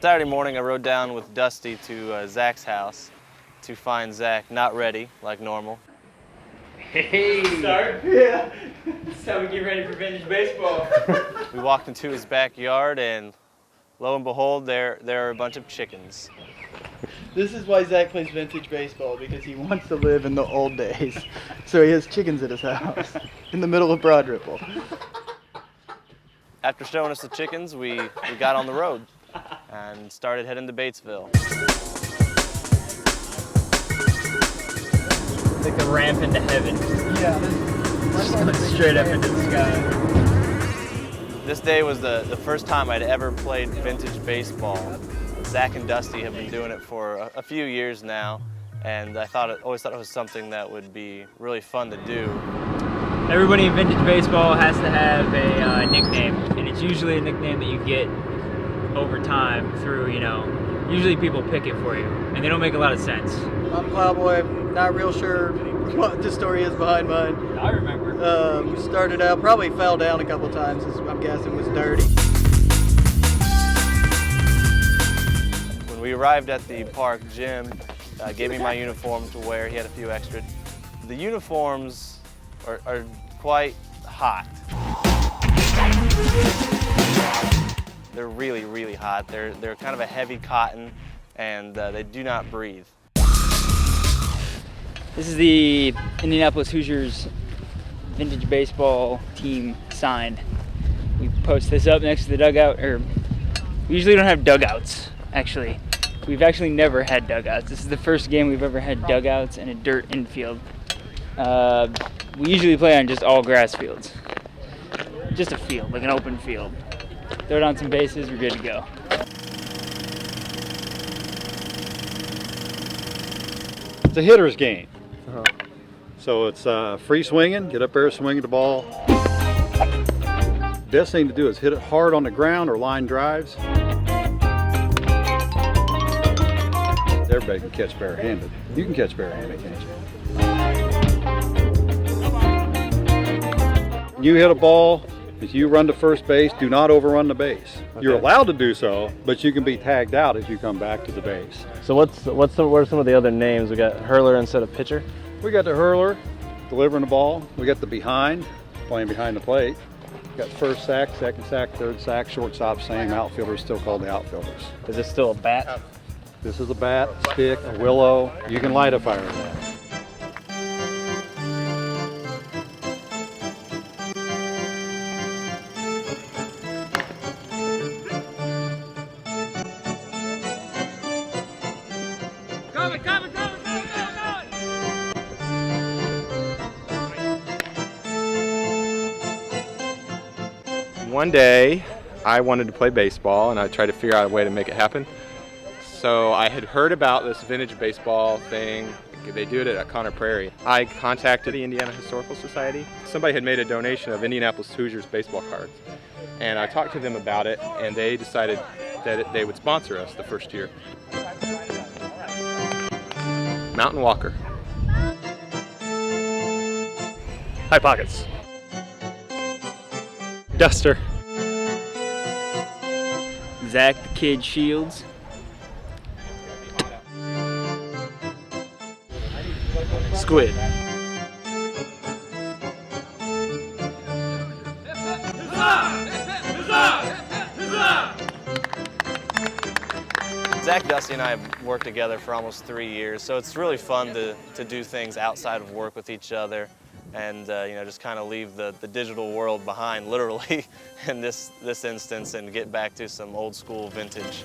Saturday morning, I rode down with Dusty to Zach's house to find Zach not ready, like normal. Hey! Start? Yeah. That's how we get ready for vintage baseball. We walked into his backyard, and lo and behold, there are a bunch of chickens. This is why Zach plays vintage baseball, because he wants to live in the old days. So he has chickens at his house in the middle of Broad Ripple. After showing us the chickens, we got on the road and started heading to Batesville. It's like the ramp into heaven. Yeah. Just going straight up into the sky. This day was the first time I'd ever played vintage baseball. Zach and Dusty have been doing it for a few years now, and I always thought it was something that would be really fun to do. Everybody in vintage baseball has to have a nickname, and it's usually a nickname that you get over time through, usually people pick it for you, and they don't make a lot of sense. I'm Plowboy. Not real sure what the story is behind mine. I remember. Started out, probably fell down a couple times, I'm guessing was dirty. When we arrived at the park, Jim gave me my uniform to wear. He had a few extra. The uniforms are quite hot. They're really, really hot. They're kind of a heavy cotton, and they do not breathe. This is the Indianapolis Hoosiers vintage baseball team sign. We post this up next to the dugout, or we usually don't have dugouts, actually. We've actually never had dugouts. This is the first game we've ever had dugouts and a dirt infield. We usually play on just all grass fields. Just a field, like an open field. Throw it on some bases, we're good to go. It's a hitter's game. So it's free swinging, get up there swinging the ball. Best thing to do is hit it hard on the ground or line drives. Everybody can catch barehanded. You can catch barehanded, can't you? You hit a ball, if you run to first base, do not overrun the base. Okay. You're allowed to do so, but you can be tagged out as you come back to the base. So what are some of the other names? We got hurler instead of pitcher? We got the hurler, delivering the ball. We got the behind, playing behind the plate. We got first sack, second sack, third sack, shortstop, same. Outfielders still called the outfielders. Is this still a bat? This is a bat, stick, a willow. You can light a fire with that. One day, I wanted to play baseball, and I tried to figure out a way to make it happen. So I had heard about this vintage baseball thing. They do it at Conner Prairie. I contacted the Indiana Historical Society. Somebody had made a donation of Indianapolis Hoosiers baseball cards, and I talked to them about it, and they decided that they would sponsor us the first year. Mountain Walker. High Pockets. Duster. Zach the Kid Shields. Squid. Zach, Dusty, and I have worked together for almost 3 years, so it's really fun to do things outside of work with each other, and just kind of leave the digital world behind, literally, in this instance, and get back to some old school vintage.